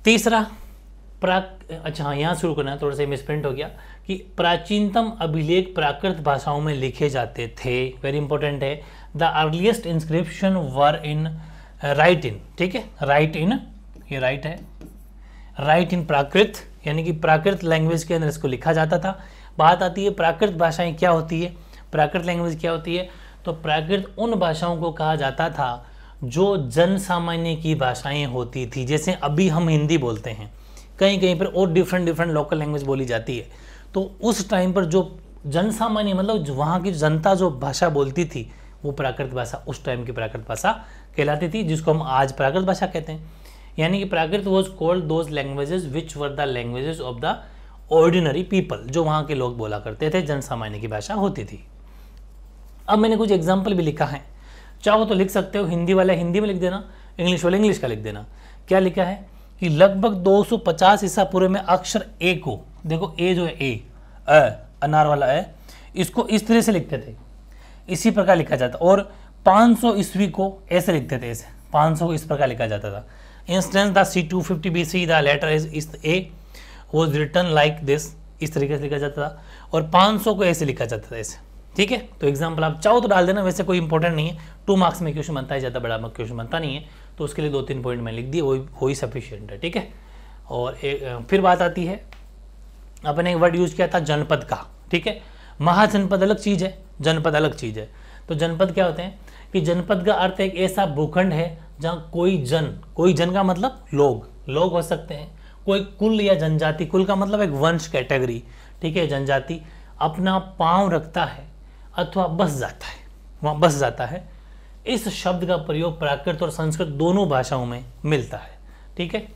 तीसरा अच्छा हाँ, यहाँ शुरू करना है, थोड़ा सा मिसप्रिंट हो गया कि प्राचीनतम अभिलेख प्राकृत भाषाओं में लिखे जाते थे। वेरी इंपॉर्टेंट है। The earliest inscription were in write in, ठीक है, राइट इन, ये राइट है, राइट इन प्राकृत, यानी कि प्राकृत लैंग्वेज के अंदर इसको लिखा जाता था। बात आती है प्राकृत भाषाएं क्या होती है, प्राकृत लैंग्वेज क्या होती है। तो प्राकृत उन भाषाओं को कहा जाता था जो जन सामान्य की भाषाएं होती थी। जैसे अभी हम हिंदी बोलते हैं, कहीं कहीं पर और डिफरेंट लोकल लैंग्वेज बोली जाती है। तो उस टाइम पर जो जन सामान्य, मतलब वहाँ की जनता जो भाषा बोलती थी, वो प्राकृत भाषा उस टाइम की प्राकृत भाषा कहलाती थी, जिसको हम आज प्राकृत भाषा कहते हैं। यानी कि Prakrit was called those languages which were the languages of the ordinary people, जो वहाँ के लोग बोला करते थे, जन सामान्य की भाषा होती थी। अब मैंने कुछ एग्जाम्पल भी लिखा है, चाहो तो लिख सकते हो। हिंदी वाला हिंदी में लिख देना, इंग्लिश वाला इंग्लिश का लिख देना। क्या लिखा है कि लगभग 250 ईसा पूर्व में अक्षर ए को, देखो ए जो है ए, अनार वाला है, इसको इस तरह से लिखते थे, इसी प्रकार लिखा जाता। और 500 ईस्वी को ऐसे लिखते थे, ऐसे 500 को इस प्रकार लिखा जाता था। Instance the C250 BC the letter is a was written like this, इस तरीके से लिखा जाता था। और 500 को ऐसे लिखा जाता था, ऐसे। ठीक है, तो एग्जाम्पल आप चाहो तो डाल देना, वैसे कोई इंपॉर्टेंट नहीं है। 2 मार्क्स में क्वेश्चन बनता है, ज़्यादा बड़ा क्वेश्चन बनता नहीं है, तो उसके लिए 2-3 पॉइंट मैं लिख दिए, वो ही सफिशियंट है। ठीक है, और फिर बात आती है, अपने एक वर्ड यूज किया था जनपद का। ठीक है, महाजनपद अलग चीज़ है, जनपद अलग चीज़ है। तो जनपद क्या होते हैं कि जनपद का अर्थ एक ऐसा भूखंड है जहाँ कोई जन का मतलब लोग हो सकते हैं, कोई कुल या जनजाति, कुल का मतलब एक वंश कैटेगरी, ठीक है, जनजाति अपना पांव रखता है अथवा बस जाता है, वहाँ बस जाता है। इस शब्द का प्रयोग प्राकृत और संस्कृत दोनों भाषाओं में मिलता है। ठीक है,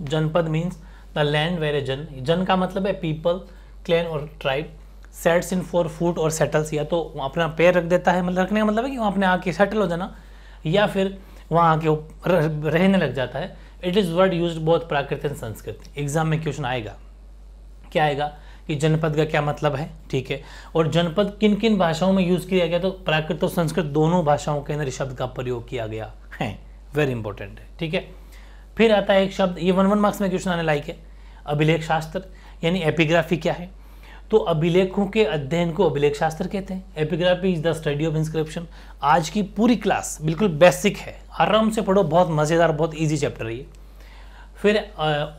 जनपद मीन्स द लैंड वेर ए जन का मतलब है पीपल, क्लैन और tribe. Sets in for food और सेटल्स, या तो अपना पैर रख देता है, मतलब रखने का मतलब है कि वहाँ अपने आके सेटल हो जाना, या फिर वहाँ आके रहने लग जाता है। It is word used both Prakrit and Sanskrit. Exam में क्वेश्चन आएगा, क्या आएगा कि जनपद का क्या मतलब है। ठीक है, और जनपद किन किन भाषाओं में यूज किया गया, तो प्राकृत और संस्कृत दोनों भाषाओं के अंदर इस शब्द का प्रयोग किया गया है। वेरी इंपॉर्टेंट है। ठीक है, फिर आता है एक शब्द, ये 1 मार्क्स में क्वेश्चन आने लायक है, अभिलेख शास्त्र, यानी एपिग्राफी क्या है। तो अभिलेखों के अध्ययन को अभिलेख शास्त्र कहते हैं। Epigraphy is the study of inscription. आज की पूरी क्लास बिल्कुल बेसिक है, आराम से पढ़ो, बहुत मज़ेदार, बहुत इजी चैप्टर है ये। फिर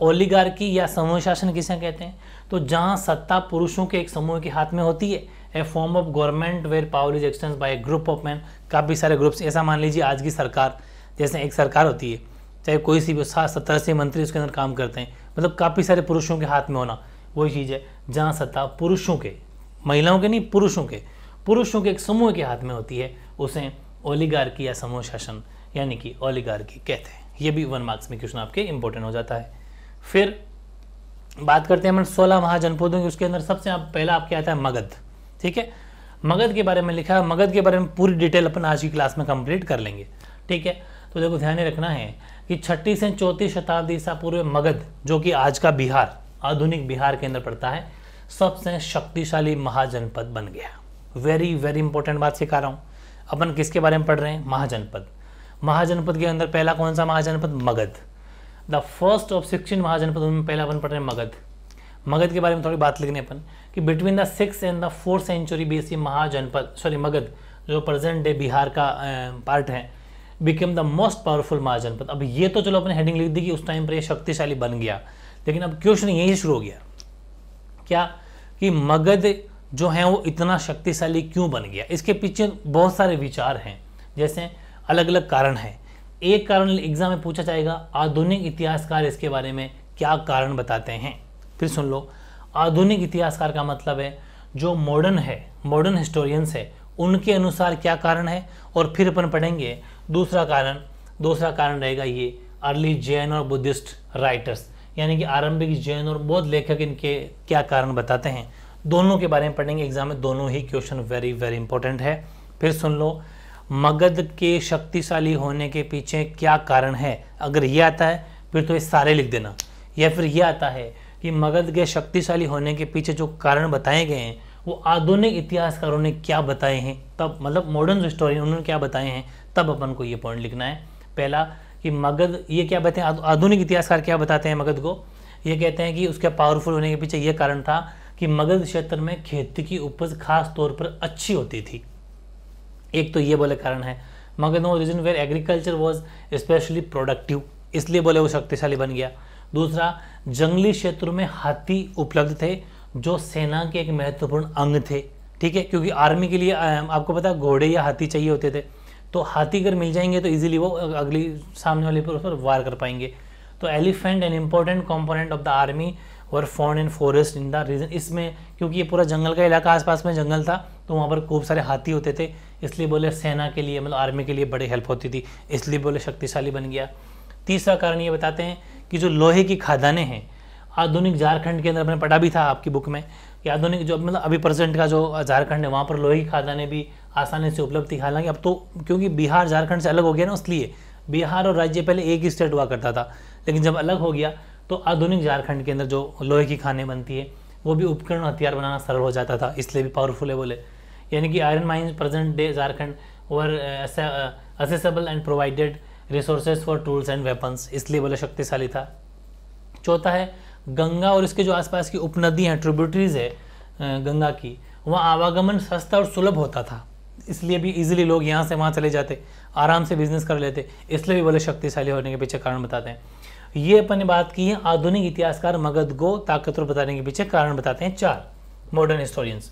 ओलिगार्की या समूह शासन किसे कहते हैं, तो जहाँ सत्ता पुरुषों के एक समूह के हाथ में होती है। A form of government where power is एक्सटेंस by a group of men, काफ़ी सारे ग्रुप्स। ऐसा मान लीजिए आज की सरकार, जैसे एक सरकार होती है, चाहे कोई सी भी, 70 से मंत्री उसके अंदर काम करते हैं, मतलब काफ़ी सारे पुरुषों के हाथ में होना, वही चीज़ है। जहाँ सत्ता पुरुषों के, महिलाओं के नहीं, पुरुषों के एक समूह के हाथ में होती है, उसे ओलिगार्की या समूह शासन यानी कि ओलिगार्की कहते हैं। ये भी 1 मार्क्स में क्वेश्चन आपके इंपॉर्टेंट हो जाता है। फिर बात करते हैं हम 16 महाजनपदों की। उसके अंदर सबसे पहला आपके आता है मगध। ठीक है, मगध के बारे में लिखा है, मगध के बारे में पूरी डिटेल अपन आज की क्लास में कंप्लीट कर लेंगे। ठीक है, तो देखो ध्यान रखना है कि 6ठी से 34 शताब्दी ईसा पूर्व मगध, जो कि आज का बिहार, आधुनिक बिहार के अंदर पड़ता है, सबसे शक्तिशाली महाजनपद बन गया। वेरी वेरी इंपॉर्टेंट बात सिखा रहा हूँ। अपन किसके बारे में पढ़ रहे हैं, महाजनपद। महाजनपद के अंदर पहला कौन सा महाजनपद, मगध। द फर्स्ट ऑफ 16 महाजनपद में पहला अपन पढ़ रहे हैं मगध। मगध के बारे में थोड़ी बात लिखने अपन कि between the 6th and the 4th century BC Magadha, जो प्रेजेंट डे बिहार का पार्ट है, became the most powerful Mahajanapada. अब ये तो चलो अपने हेडिंग लिख दी कि उस टाइम पर ये शक्तिशाली बन गया, लेकिन अब क्वेश्चन यही शुरू हो गया, क्या कि मगध जो है वो इतना शक्तिशाली क्यों बन गया। इसके पीछे बहुत सारे विचार हैं, जैसे अलग अलग कारण हैं। एक कारण एग्जाम में पूछा जाएगा, आधुनिक इतिहासकार इसके बारे में क्या कारण बताते हैं। फिर सुन लो, आधुनिक इतिहासकार का मतलब है जो मॉडर्न हिस्टोरियंस है, उनके अनुसार क्या कारण है। और फिर अपन पढ़ेंगे दूसरा कारण रहेगा ये अर्ली जैन और बुद्धिस्ट राइटर्स, यानी कि आरंभिक जैन और बौद्ध लेखक इनके क्या कारण बताते हैं। दोनों के बारे में पढ़ेंगे एग्जाम में, दोनों ही क्वेश्चन वेरी वेरी इंपॉर्टेंट है। फिर सुन लो, मगध के शक्तिशाली होने के पीछे क्या कारण है। अगर ये आता है फिर तो ये सारे लिख देना। या फिर ये आता है कि मगध के शक्तिशाली होने के पीछे जो कारण बताए गए हैं वो आधुनिक इतिहासकारों ने क्या बताए हैं, तब मतलब मॉडर्न हिस्टोरियन उन्होंने क्या बताए हैं, तब अपन को ये पॉइंट लिखना है। पहला कि मगध, ये क्या बताते हैं, आधुनिक इतिहासकार क्या बताते हैं मगध को, ये कहते हैं कि उसके पावरफुल होने के पीछे ये कारण था कि मगध क्षेत्र में खेती की उपज खास तौर पर अच्छी होती थी। एक तो ये बोले कारण है। Magadha was region where agriculture was specially productive, इसलिए बोले वो शक्तिशाली बन गया। दूसरा, जंगली क्षेत्रों में हाथी उपलब्ध थे जो सेना के एक महत्वपूर्ण अंग थे, ठीक है, क्योंकि आर्मी के लिए आपको पता है घोड़े या हाथी चाहिए होते थे, तो हाथी अगर मिल जाएंगे तो इजीली वो अगली सामने वाले पर उस पर वार कर पाएंगे। तो elephant an important component of the army were found in forest in the region, इसमें क्योंकि ये पूरा जंगल का इलाका, आसपास में जंगल था तो वहाँ पर खूब सारे हाथी होते थे, इसलिए बोले सेना के लिए मतलब आर्मी के लिए बड़ी हेल्प होती थी, इसलिए बोले शक्तिशाली बन गया। तीसरा कारण ये बताते हैं कि जो लोहे की खदानें हैं आधुनिक झारखंड के अंदर, मैंने पढ़ा भी था आपकी बुक में कि आधुनिक जो मतलब अभी प्रेजेंट का जो झारखंड है वहाँ पर लोहे की खदानें भी आसानी से उपलब्ध थी। हालांकि अब तो क्योंकि बिहार झारखंड से अलग हो गया ना, इसलिए बिहार और राज्य पहले एक ही स्टेट हुआ करता था, लेकिन जब अलग हो गया तो आधुनिक झारखंड के अंदर जो लोहे की खानें बनती है वो भी उपकरण हथियार बनाना सरल हो जाता था, इसलिए भी पावरफुल है बोले। यानी कि iron mines present day Jharkhand were accessible and provided resources for tools and weapons, इसलिए बोले शक्तिशाली था। चौथा है गंगा और इसके जो आसपास की उपनदी हैं, ट्रिब्यूटरीज है गंगा की, वहाँ आवागमन सस्ता और सुलभ होता था, इसलिए भी इजीली लोग यहाँ से वहाँ चले जाते, आराम से बिजनेस कर लेते, इसलिए भी बोले शक्तिशाली होने के पीछे कारण बताते हैं। ये अपन ने बात की है आधुनिक इतिहासकार मगध को ताकतवर बताने के पीछे कारण बताते हैं 4 मॉडर्न हिस्टोरियंस।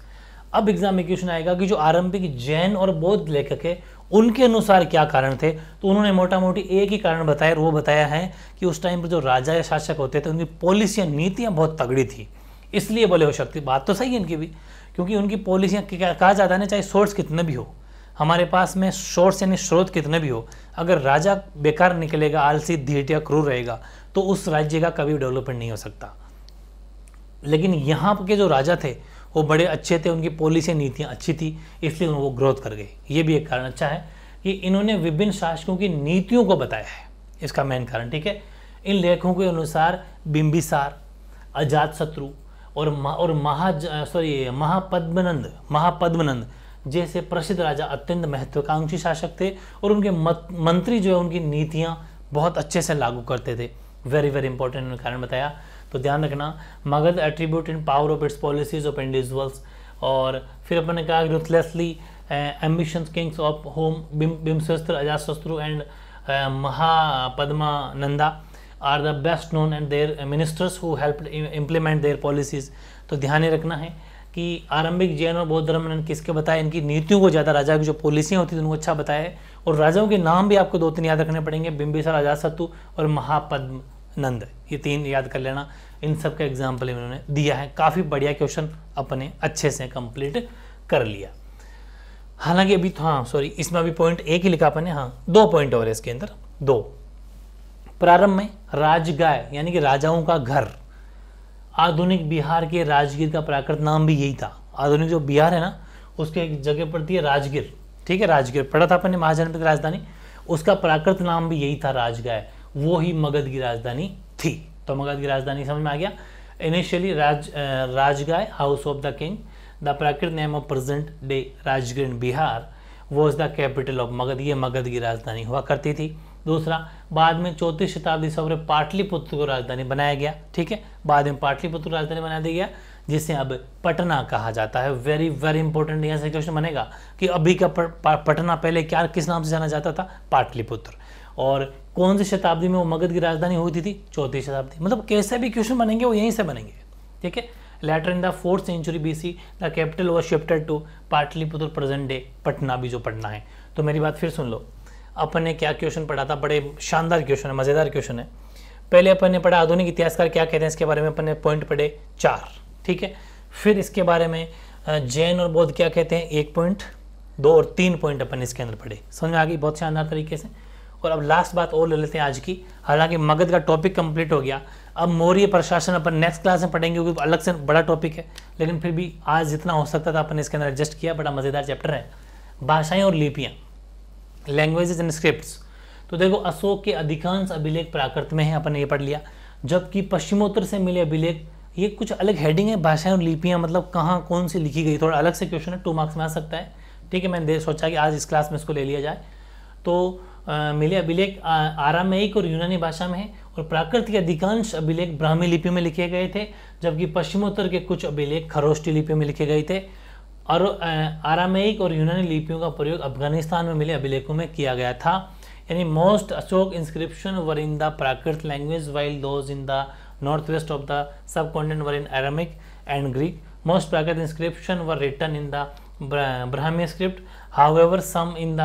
अब एग्जाम में क्वेश्चन आएगा कि जो आरंभिक जैन और बौद्ध लेखक है उनके अनुसार क्या कारण थे, तो उन्होंने मोटा मोटी एक ही कारण बताया और वो बताया है कि उस टाइम पर जो राजा या शासक होते थे उनकी पॉलिसियाँ नीतियाँ बहुत तगड़ी थी, इसलिए बोले हो शक्ति। बात तो सही है इनकी भी, क्योंकि उनकी पॉलिसियाँ कहा जाता है ना, चाहे सोर्स कितने भी हो, हमारे पास में सोर्स यानी स्रोत कितने भी हो, अगर राजा बेकार निकलेगा, आलसी, ढीठ या क्रूर रहेगा तो उस राज्य का कभी डेवलपमेंट नहीं हो सकता। लेकिन यहाँ के जो राजा थे वो बड़े अच्छे थे, उनकी पॉलिसी नीतियाँ अच्छी थी, इसलिए वो ग्रोथ कर गए। ये भी एक कारण अच्छा है कि इन्होंने विभिन्न शासकों की नीतियों को बताया है, इसका मेन कारण, ठीक है। इन लेखों के अनुसार बिंबिसार, अजातशत्रु और महापद्मनंद जैसे प्रसिद्ध राजा अत्यंत महत्वाकांक्षी शासक थे और उनके मंत्री जो है उनकी नीतियाँ बहुत अच्छे से लागू करते थे। वेरी वेरी इंपॉर्टेंट उन्होंने कारण बताया, तो ध्यान रखना। Magadha attribute in power of its policies of individuals, और फिर अपन ने कहा ruthlessly ambitious kings of whom Bimbisara, Ajatashatru and Mahapadmananda are the best known and their ministers who helped implement their policies. तो ध्यान ही रखना है कि आरंभिक जैन और बौद्ध धर्म ने किसके बताया, इनकी नीतियों को ज़्यादा, राजा की जो पॉलिसियाँ होती थी उनको अच्छा बताया है। और राजाओं के नाम भी आपको 2-3 याद रखने पड़ेंगे, बिंबिसार, अजातशत्रु और महापद्मनंद, ये 3 याद कर लेना। इन सब का एग्जाम्पल इन्होंने दिया है। काफ़ी बढ़िया क्वेश्चन अपने अच्छे से कंप्लीट कर लिया। हालांकि अभी तो हाँ सॉरी, इसमें अभी पॉइंट एक ही लिखा अपने, हाँ 2 पॉइंट और है इसके अंदर, 2। प्रारंभ में राजगाय यानी कि राजाओं का घर, आधुनिक बिहार के राजगीर का प्राकृत नाम भी यही था। आधुनिक जो बिहार है ना उसके एक जगह पड़ती है राजगीर, ठीक है, राजगीर पढ़ा था अपन ने, महाजनपद राजधानी, उसका प्राकृत नाम भी यही था राजगाय, वो ही मगध की राजधानी थी। तो मगध की राजधानी समझ में आ गया। Initially Rajagaha, house of the king, the Prakrit name of present day Rajgir in Bihar was the capital of Magadha, ये मगध की राजधानी हुआ करती थी। दूसरा, बाद में 34वीं शताब्दी से पाटलिपुत्र को राजधानी बनाया गया, ठीक है, बाद में पाटलिपुत्र राजधानी बना दिया गया जिसे अब पटना कहा जाता है। वेरी वेरी इंपॉर्टेंट यहाँ से क्वेश्चन बनेगा कि अभी का पटना पहले क्या किस नाम से जाना जाता था, पाटलिपुत्र। और कौन सी शताब्दी में वो मगध की राजधानी होती थी, 34वीं शताब्दी। मतलब कैसे भी क्वेश्चन बनेंगे वो यहीं से बनेंगे, ठीक है। Later in the 4th century BC the capital was shifted to Pataliputra, present day Patna भी जो पटना है। तो मेरी बात फिर सुन लो, अपन ने क्या क्वेश्चन पढ़ा था, बड़े शानदार क्वेश्चन है, मज़ेदार क्वेश्चन है। पहले अपन ने पढ़ा आधुनिक इतिहासकार क्या कहते हैं, इसके बारे में अपन ने पॉइंट पढ़े 4, ठीक है। फिर इसके बारे में जैन और बौद्ध क्या कहते हैं, 1 पॉइंट, 2 और 3 पॉइंट अपन इसके अंदर पढ़े, समझ में आ गई बहुत शानदार तरीके से। और अब लास्ट बात और ले लेते हैं आज की। हालांकि मगध का टॉपिक कंप्लीट हो गया, अब मौर्य प्रशासन अपन नेक्स्ट क्लास में पढ़ेंगे क्योंकि अलग से बड़ा टॉपिक है, लेकिन फिर भी आज जितना हो सकता था अपन इसके अंदर एडजस्ट किया। बड़ा मज़ेदार चैप्टर है, भाषाएं और लिपियाँ, लैंग्वेजेस एंड स्क्रिप्ट्स। तो देखो अशोक के अधिकांश अभिलेख प्राकृत में है, अपन ने ये पढ़ लिया। जबकि पश्चिमोत्तर से मिले अभिलेख, ये कुछ अलग हेडिंग है, भाषाएं और लिपियां, मतलब कहाँ कौन सी लिखी गई, थोड़ा अलग से क्वेश्चन है, 2 मार्क्स में आ सकता है। ठीक है, मैंने सोचा कि आज इस क्लास में इसको ले लिया जाए। तो मिले अभिलेख आरामाइक और यूनानी भाषा में है, और प्राकृत के अधिकांश अभिलेख ब्राह्मी लिपि में लिखे गए थे, जबकि पश्चिमोत्तर के कुछ अभिलेख खरोष्टी लिपि में लिखे गए थे। और आरामाइक और यूनानी लिपियों का प्रयोग अफगानिस्तान में मिले अभिलेखों में किया गया था। यानी most Ashoka inscription were in the Prakrit language while those in the north west of the subcontinent were in Aramaic and Greek. Most Prakrit inscription were written in the Brahmi script, however some in the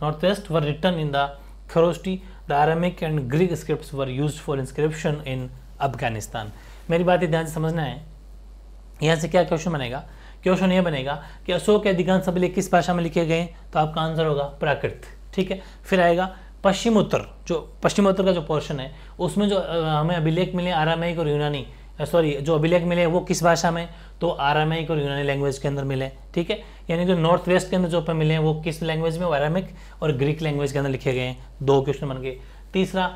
northwest were written in the Kharoshti. The Aramaic and Greek scripts were used for inscription in Afghanistan. मेरी बात ध्यान से समझना है। यहाँ से क्या question बनेगा? क्वेश्चन ये बनेगा कि अशोक के अधिकांश अभिलेख किस भाषा में लिखे गए, तो आपका आंसर होगा प्राकृत। ठीक है, फिर आएगा पश्चिमोत्तर, जो पश्चिमोत्तर का जो पोर्शन है उसमें जो हमें अभिलेख मिले आरामाइक और यूनानी, जो अभिलेख मिले वो किस भाषा में, तो आरामाइक और यूनानी लैंग्वेज के अंदर मिले। ठीक है, यानी जो नॉर्थ वेस्ट के अंदर जो पे मिले हैं वो किस लैंग्वेज में, आरामिक और ग्रीक लैंग्वेज के अंदर लिखे गए हैं। 2 क्वेश्चन बन गए। तीसरा,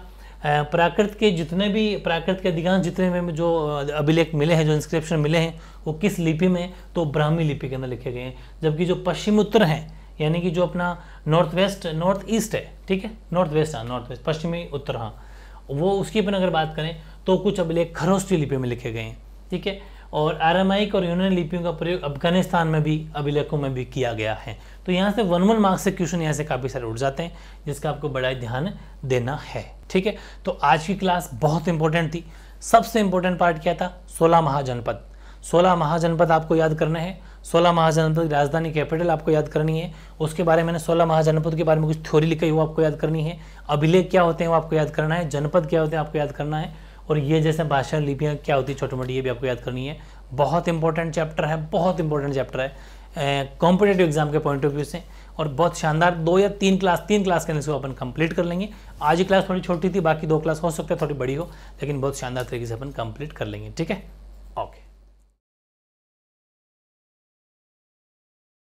प्राकृत के अधिकांश जितने भी जो अभिलेख मिले हैं, जो इंस्क्रिप्शन मिले हैं, वो किस लिपि में, तो ब्राह्मी लिपि के अंदर लिखे गए हैं। जबकि जो पश्चिम उत्तर हैं, यानी कि जो अपना नॉर्थ ईस्ट है, ठीक है, नॉर्थ वेस्ट पश्चिमी उत्तर, हाँ, वो उसकी अपन अगर बात करें तो कुछ अभिलेख खरोष्टी लिपि में लिखे गए हैं। ठीक है, और आरामाइक और यूनानी लिपियों का प्रयोग अफगानिस्तान में भी अभिलेखों में भी किया गया है। तो यहाँ से 1 मार्क्स से क्वेश्चन यहाँ से काफ़ी सारे उठ जाते हैं, जिसका आपको बड़ा ध्यान देना है। ठीक है, तो आज की क्लास बहुत इंपॉर्टेंट थी। सबसे इंपॉर्टेंट पार्ट क्या था? 16 महाजनपद। 16 महाजनपद आपको याद करना है। 16 महाजनपद की राजधानी कैपिटल आपको याद करनी है। उसके बारे में 16 महाजनपद के बारे में कुछ थ्योरी लिखी है, वो आपको याद करनी है। अभिलेख क्या होते हैं वो आपको याद करना है। जनपद क्या होते हैं आपको याद करना है। और ये जैसे भाषा लिपियाँ क्या होती है छोटी मोटी, ये भी आपको याद करनी है। बहुत इंपॉर्टेंट चैप्टर है, बहुत इंपॉर्टेंट चैप्टर है कॉम्पिटेटिव एग्जाम के पॉइंट ऑफ व्यू से, और बहुत शानदार 2 या 3 क्लास के अंदर इसको अपन कंप्लीट कर लेंगे। आज की क्लास थोड़ी छोटी थी, बाकी 2 क्लास हो सकता है थोड़ी बड़ी हो, लेकिन बहुत शानदार तरीके से अपन कंप्लीट कर लेंगे। ठीक है, ओके।